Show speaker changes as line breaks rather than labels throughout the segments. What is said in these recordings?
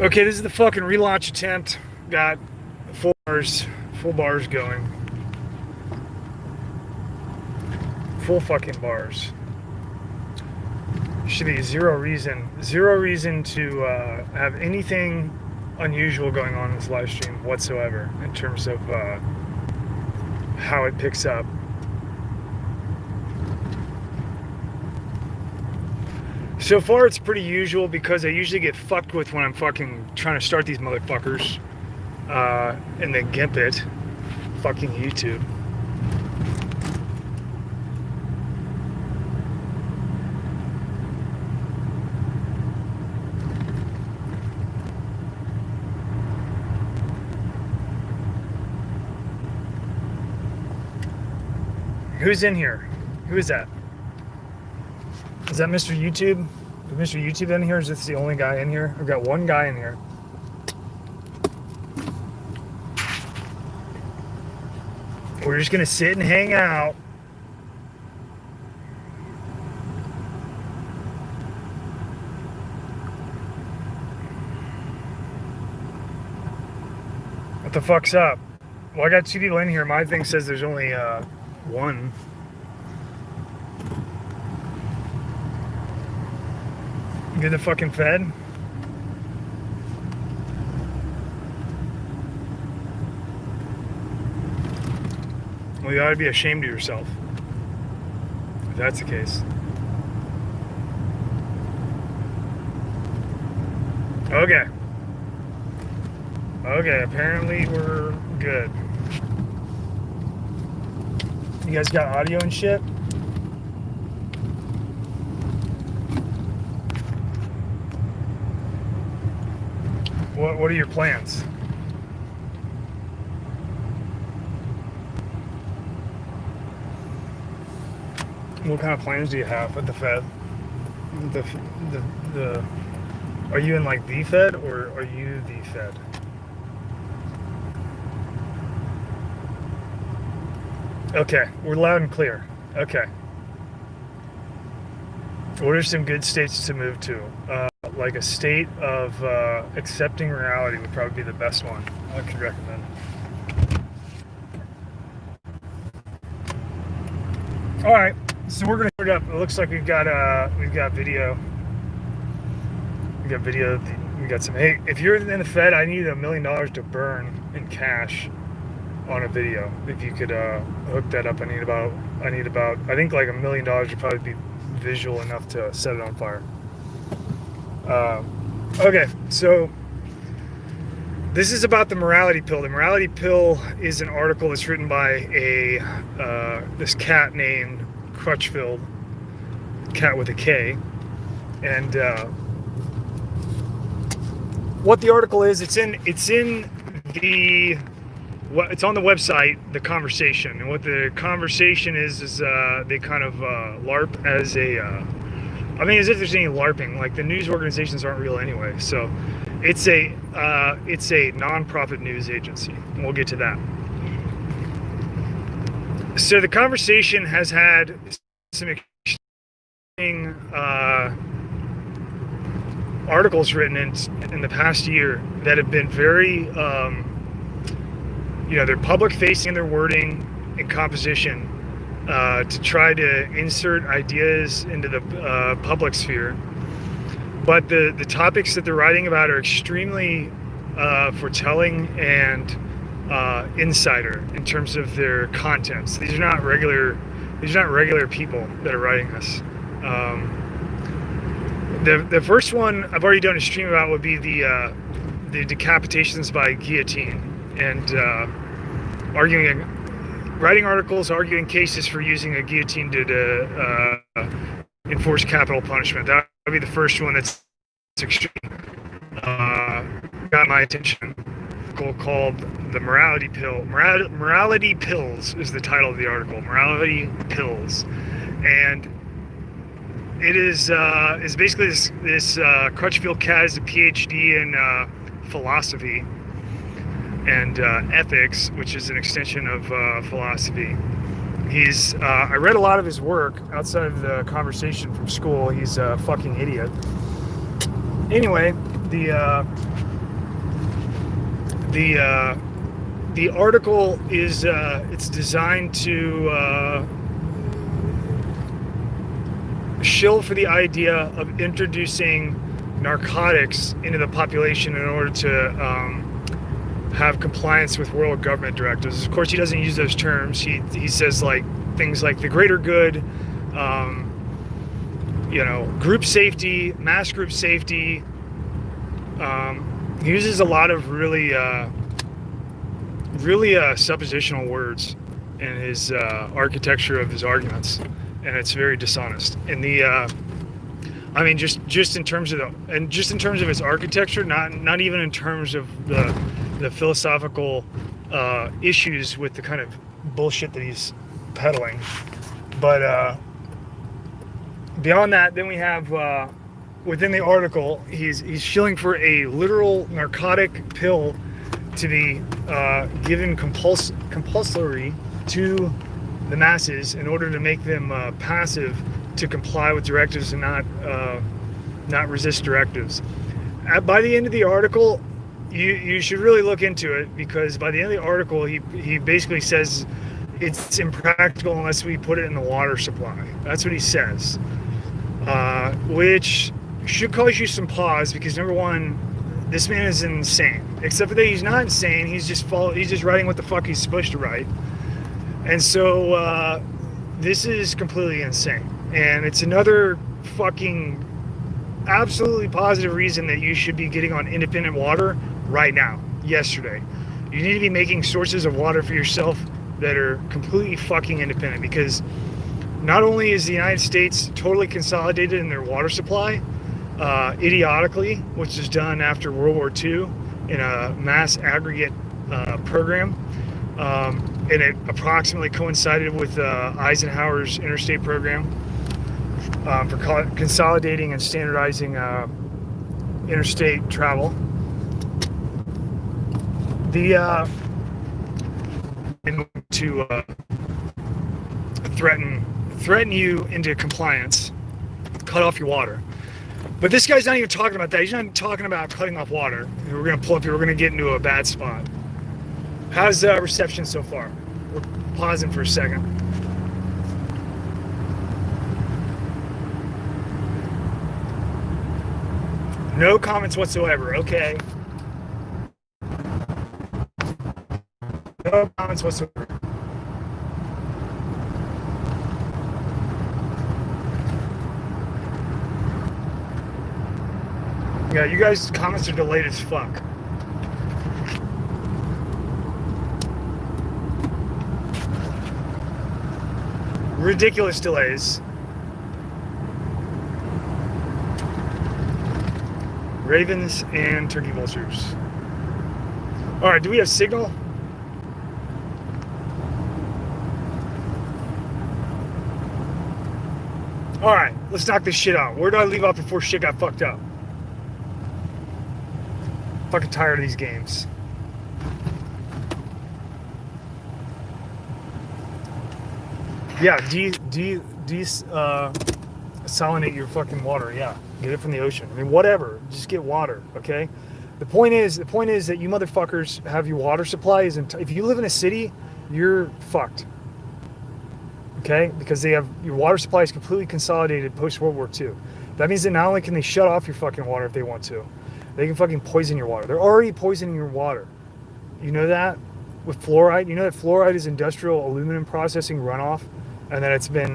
Okay, this is the fucking relaunch attempt. Got full bars going. Full fucking bars. Should be zero reason to have anything unusual going on in this live stream whatsoever in terms of how it picks up. So far it's pretty usual because I usually get fucked with when I'm fucking trying to start these motherfuckers and then gimp it. Fucking YouTube. Who's in here? Who is that? Is that Mr. YouTube? Is Mr. YouTube in here? Is this the only guy in here? I've got one guy in here. We're just gonna sit and hang out. What the fuck's up? Well, I got two people in here. My thing says there's only one. Get the fucking fed? Well, you ought to be ashamed of yourself, if that's the case. Okay. Okay, apparently we're good. You guys got audio and shit? What are your plans? What kind of plans do you have with the Fed? Are you in like the Fed or are you the Fed? Okay, we're loud and clear. Okay. What are some good states to move to? Like a state of accepting reality would probably be the best one I could recommend. All right, so we're gonna put it up. It looks like we've got video. We got video. We got some. Hey, if you're in the Fed, I need $1 million to burn in cash on a video. If you could hook that up, I need about. I think like $1 million would probably be visual enough to set it on fire. Okay, so this is about the morality pill. The morality pill is an article that's written by this cat named Crutchfield, cat with a K, and what the article is, it's on the website, The Conversation, and what the conversation is they kind of LARP as a. I mean, as if there's any LARPing. Like, the news organizations aren't real anyway. So, it's a non-profit news agency, and we'll get to that. So, the Conversation has had some interesting articles written in the past year that have been very, they're public-facing in their wording and composition. To try to insert ideas into the public sphere. But the topics that they're writing about are extremely foretelling and insider in terms of their contents. These are not regular people that are writing this. The first one I've already done a stream about would be the decapitations by guillotine, and writing articles arguing cases for using a guillotine to enforce capital punishment. That would be the first one that's extreme. Got my attention. Called The Morality Pill. Morality Pills is the title of the article. Morality Pills. And it is basically this Crutchfield cat has a PhD in philosophy and ethics, which is an extension of philosophy. I read a lot of his work outside of the Conversation from school. He's a fucking idiot. Anyway, the article is it's designed to shill for the idea of introducing narcotics into the population in order to have compliance with world government directives. Of course, he doesn't use those terms. He says like things like the greater good, group safety, mass group safety. He uses a lot of really suppositional words in his architecture of his arguments, and it's very dishonest. And just in terms of its architecture, not even in terms of the philosophical issues with the kind of bullshit that he's peddling. But beyond that, then we have within the article, he's shilling for a literal narcotic pill to be given compulsory to the masses in order to make them passive to comply with directives and not resist directives. By the end of the article, you should really look into it, because by the end of the article, he basically says it's impractical unless we put it in the water supply. That's what he says, which should cause you some pause, because number one, this man is insane. Except for that he's not insane. He's just writing what the fuck he's supposed to write. And so this is completely insane. And it's another fucking absolutely positive reason that you should be getting on independent water right now, yesterday. You need to be making sources of water for yourself that are completely fucking independent, because not only is the United States totally consolidated in their water supply, idiotically, which was done after World War II in a mass aggregate program, and it approximately coincided with Eisenhower's interstate program for consolidating and standardizing interstate travel. To threaten you into compliance, cut off your water. But this guy's not even talking about that. He's not talking about cutting off water. We're going to pull up here. We're going to get into a bad spot. How's reception so far? We're pausing for a second. No comments whatsoever. Okay. No comments whatsoever. Yeah, you guys' comments are delayed as fuck. Ridiculous delays. Ravens and turkey vultures. All right, do we have signal? All right, let's knock this shit out. Where did I leave off before shit got fucked up? Fucking tired of these games. Yeah, desalinate your fucking water. Yeah, get it from the ocean. I mean, whatever. Just get water, okay? The point is that you motherfuckers have your water supply if you live in a city, you're fucked. Okay? Because your water supply is completely consolidated post World War II. That means that not only can they shut off your fucking water if they want to, they can fucking poison your water. They're already poisoning your water. You know that? With fluoride, you know that fluoride is industrial aluminum processing runoff, and that it's been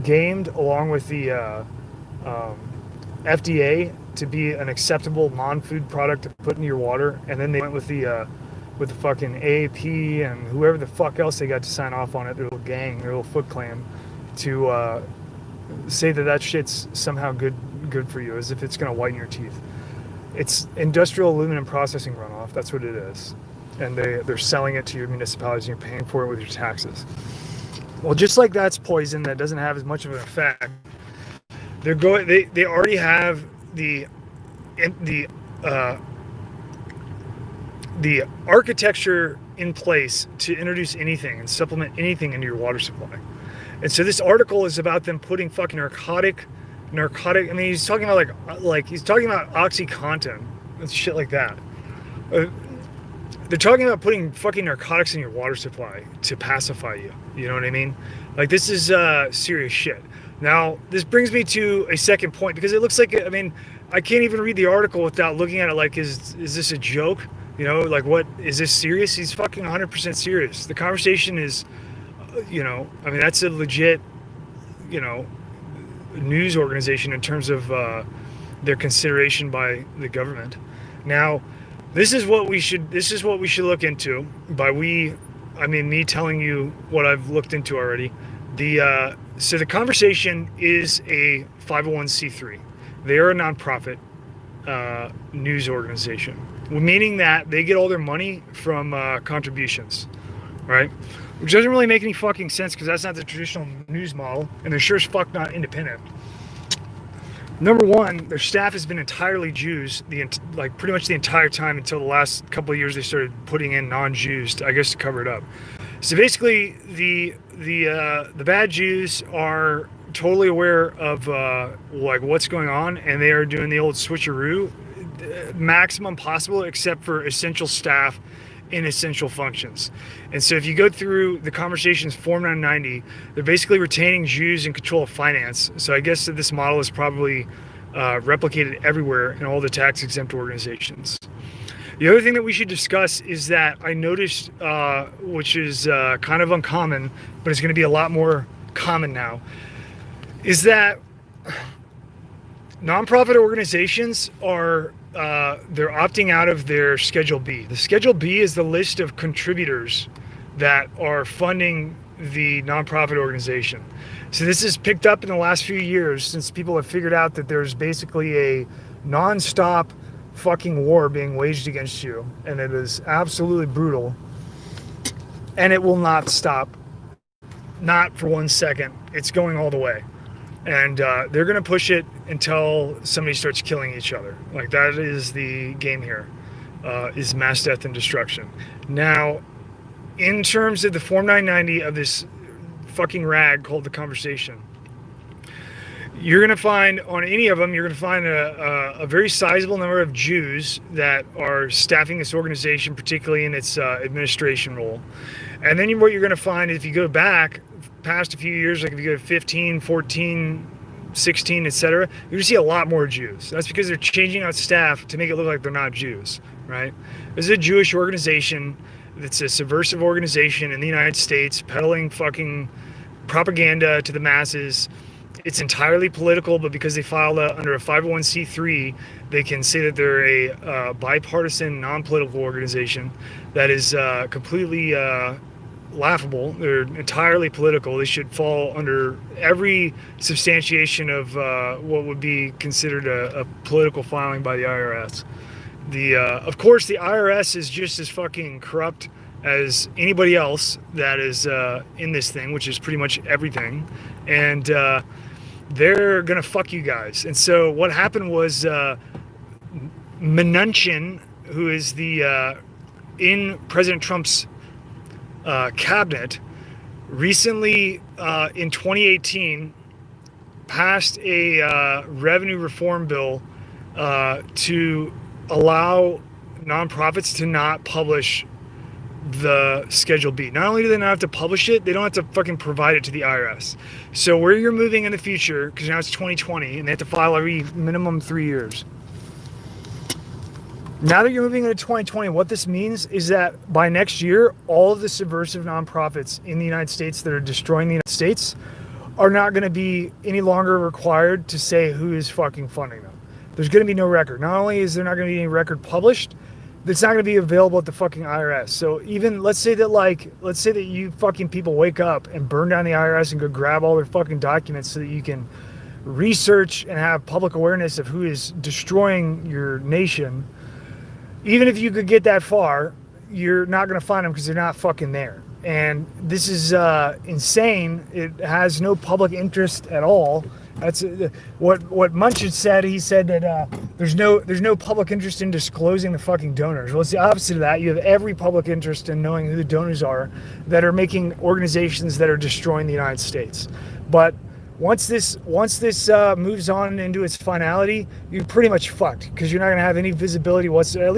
gamed along with the FDA to be an acceptable non-food product to put into your water. And then they went with the fucking AAP and whoever the fuck else they got to sign off on it, their little gang, their little Foot Clan, to say that shit's somehow good for you, as if it's going to whiten your teeth. It's industrial aluminum processing runoff. That's what it is. And they're selling it to your municipalities, and you're paying for it with your taxes. Well, just like that's poison that doesn't have as much of an effect, they already have the architecture in place to introduce anything and supplement anything into your water supply. And so this article is about them putting fucking narcotic. I mean, he's talking about like he's talking about OxyContin and shit like that. Uh, they're talking about putting fucking narcotics in your water supply to pacify you. You know what I mean? Like, this is serious shit. Now, this brings me to a second point, because it looks like, I mean, I can't even read the article without looking at it like, is this a joke? You know, like, what, is this serious? He's fucking 100% serious. The conversation is, you know, I mean, that's a legit, you know, news organization in terms of their consideration by the government. Now, this is what we should look into. By we, I mean me telling you what I've looked into already. So the conversation is a 501c3. They are a nonprofit news organization, meaning that they get all their money from contributions, right? Which doesn't really make any fucking sense, because that's not the traditional news model, and they're sure as fuck not independent. Number one, their staff has been entirely Jews, like pretty much the entire time until the last couple of years they started putting in non-Jews, I guess, to cover it up. So basically, the bad Jews are totally aware of like what's going on, and they are doing the old switcheroo, maximum possible, except for essential staff in essential functions. And so if you go through the conversations Form 990, they're basically retaining Jews in control of finance. So I guess that this model is probably replicated everywhere in all the tax-exempt organizations. The other thing that we should discuss is that I noticed, which is kind of uncommon, but it's going to be a lot more common now, is that nonprofit organizations are they're opting out of their Schedule B. The Schedule B is the list of contributors that are funding the nonprofit organization. So this is picked up in the last few years, since people have figured out that there's basically a non-stop fucking war being waged against you, and it is absolutely brutal, and it will not stop, not for 1 second. It's going all the way. And they're going to push it until somebody starts killing each other. Like, that is the game here, is mass death and destruction. Now, in terms of the Form 990 of this fucking rag called The Conversation, you're going to find, on any of them, you're going to find a very sizable number of Jews that are staffing this organization, particularly in its administration role. And then what you're going to find is, if you go back past a few years, like if you go to 15, 14, 16, etc., you're going to see a lot more Jews. That's because they're changing out staff to make it look like they're not Jews, right? This is a Jewish organization. It's a subversive organization in the United States, peddling fucking propaganda to the masses. It's entirely political, but because they filed under a 501c3, they can say that they're a bipartisan, non-political organization that is completely laughable. They're entirely political. They should fall under every substantiation of what would be considered a political filing by the IRS. Of course, the IRS is just as fucking corrupt as anybody else that is in this thing, which is pretty much everything. And they're gonna fuck you guys. And so what happened was Mnuchin, who is in President Trump's cabinet, recently in 2018 passed a revenue reform bill to allow nonprofits to not publish the Schedule B. Not only do they not have to publish it, they don't have to fucking provide it to the IRS. So where you're moving in the future, because now it's 2020 and they have to file every minimum 3 years. Now that you're moving into 2020, what this means is that by next year, all of the subversive nonprofits in the United States that are destroying the United States are not going to be any longer required to say who is fucking funding them. There's going to be no record. Not only is there not going to be any record published, it's not going to be available at the fucking IRS. So even, let's say that you fucking people wake up and burn down the IRS and go grab all their fucking documents so that you can research and have public awareness of who is destroying your nation. Even if you could get that far, you're not going to find them because they're not fucking there. And this is insane. It has no public interest at all. That's what Munchin said. He said that there's no public interest in disclosing the fucking donors. Well, it's the opposite of that. You have every public interest in knowing who the donors are that are making organizations that are destroying the United States. But once this moves on into its finality, you're pretty much fucked because you're not gonna have any visibility whatsoever. At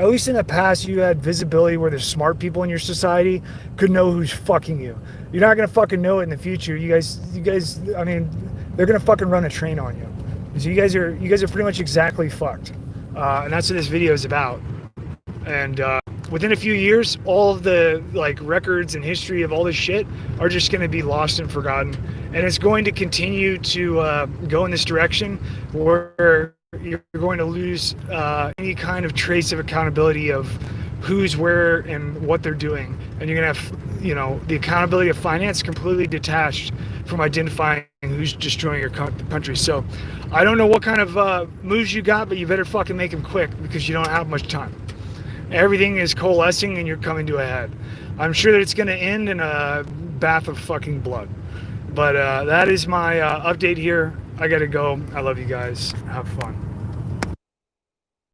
least in the past, you had visibility where the smart people in your society could know who's fucking you. You're not gonna fucking know it in the future. You guys. I mean, they're gonna fucking run a train on you. So you guys are pretty much exactly fucked, and that's what this video is about. And within a few years, all of the like records and history of all this shit are just going to be lost and forgotten, and it's going to continue to go in this direction where you're going to lose any kind of trace of accountability of who's where and what they're doing, and you're going to have, you know, the accountability of finance completely detached from identifying who's destroying your country. So I don't know what kind of moves you got, but you better fucking make them quick because you don't have much time. Everything is coalescing and you're coming to a head. I'm sure that it's going to end in a bath of fucking blood. But that is my update here. I got to go. I love you guys. Have fun.